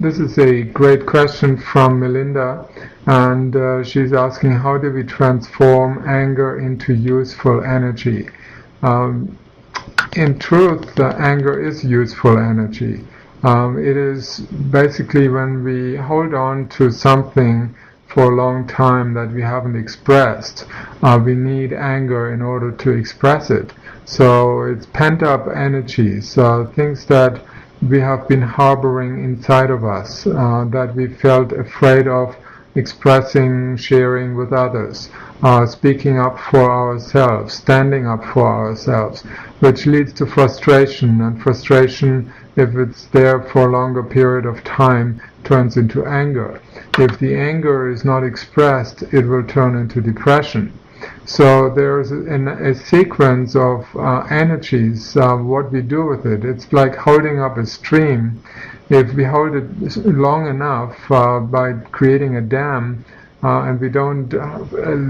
This is a great question from Melinda, and she's asking, how do we transform anger into useful energy? Um, in truth, anger is useful energy. It is basically when we hold on to something for a long time that we haven't expressed. We need anger in order to express it. So it's pent up energies, things that we have been harboring inside of us, that we felt afraid of expressing, sharing with others, speaking up for ourselves, standing up for ourselves, which leads to frustration, and frustration, if it's there for a longer period of time, turns into anger. If the anger is not expressed, it will turn into depression. So there's a sequence of energies, what we do with it. It's like holding up a stream. If we hold it long enough by creating a dam, and we don't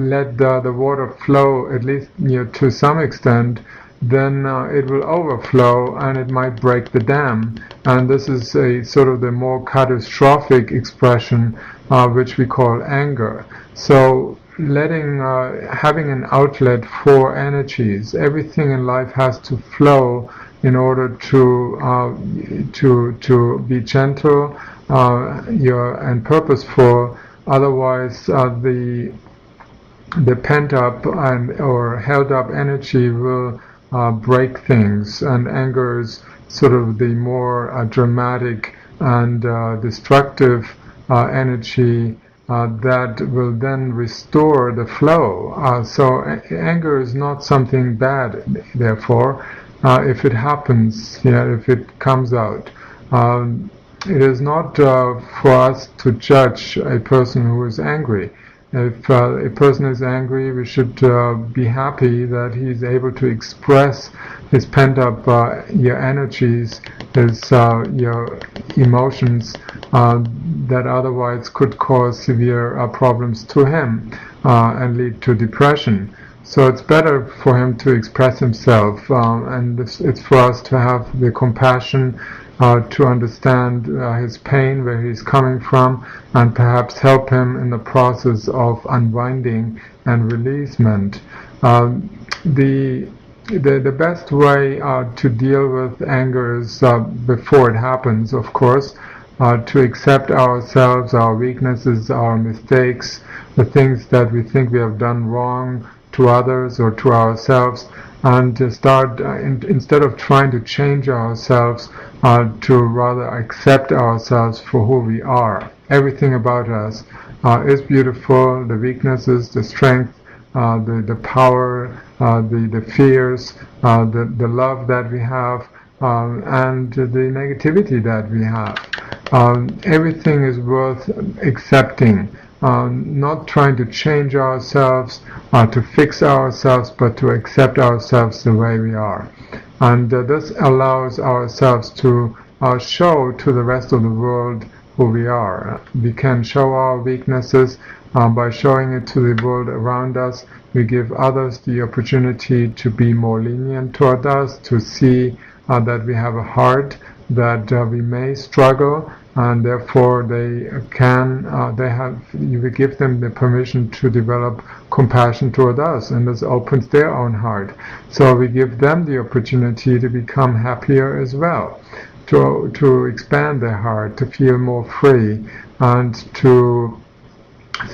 let the water flow, at least to some extent, then it will overflow and it might break the dam. And this is a sort of the more catastrophic expression, which we call anger. So having an outlet for energies. Everything in life has to flow in order to be gentle and purposeful. Otherwise, the pent up or held up energy will break things, and anger is sort of the more dramatic and destructive energy that will then restore the flow. So anger is not something bad, therefore, if it happens, if it comes out. It is not for us to judge a person who is angry. If a person is angry, we should be happy that he's able to express his pent-up energies, his emotions that otherwise could cause severe problems to him and lead to depression. So it's better for him to express himself, and it's for us to have the compassion to understand his pain, where he's coming from, and perhaps help him in the process of unwinding and releasement. The best way to deal with anger is, before it happens, of course, to accept ourselves, our weaknesses, our mistakes, the things that we think we have done wrong to others or to ourselves, and to start, instead of trying to change ourselves, to rather accept ourselves for who we are. Everything about us is beautiful, the weaknesses, the strength, the power, the fears, the love that we have, and the negativity that we have. Everything is worth accepting. Not trying to change ourselves, to fix ourselves, but to accept ourselves the way we are. And this allows ourselves to show to the rest of the world who we are. We can show our weaknesses by showing it to the world around us. We give others the opportunity to be more lenient toward us, to see that we have a heart, that we may struggle, and therefore we give them the permission to develop compassion toward us, and this opens their own heart. So we give them the opportunity to become happier as well, to expand their heart, to feel more free, and to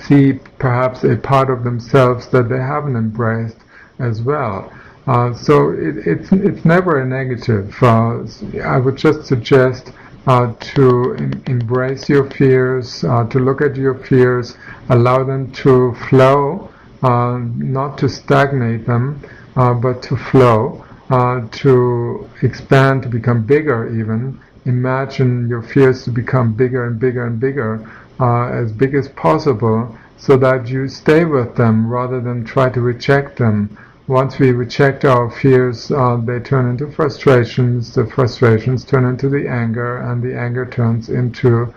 see perhaps a part of themselves that they haven't embraced as well. So it's never a negative. I would just suggest to embrace your fears, to look at your fears, allow them to flow, not to stagnate them, but to flow, to expand, to become bigger even. Imagine your fears to become bigger and bigger and bigger, as big as possible, so that you stay with them rather than try to reject them. Once we reject our fears, they turn into frustrations, the frustrations turn into the anger, and the anger turns into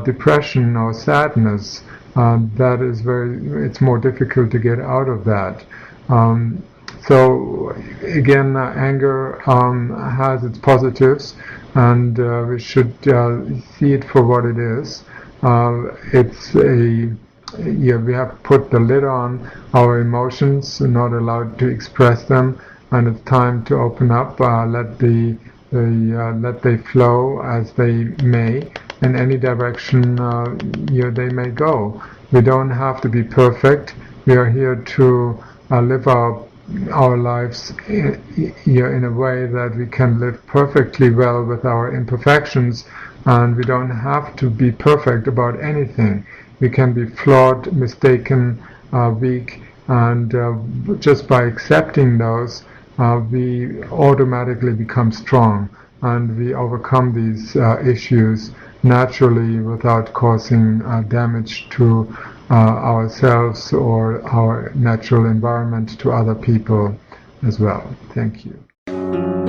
depression or sadness. It's more difficult to get out of that. So again, anger has its positives, and we should see it for what it is. It's a we have put the lid on our emotions, not allowed to express them, and it's time to open up, let they flow as they may in any direction they may go. We don't have to be perfect. We are here to live our lives in a way that we can live perfectly well with our imperfections, and we don't have to be perfect about anything. We can be flawed, mistaken, weak, and just by accepting those, we automatically become strong, and we overcome these issues naturally without causing damage to ourselves or our natural environment, to other people as well. Thank you.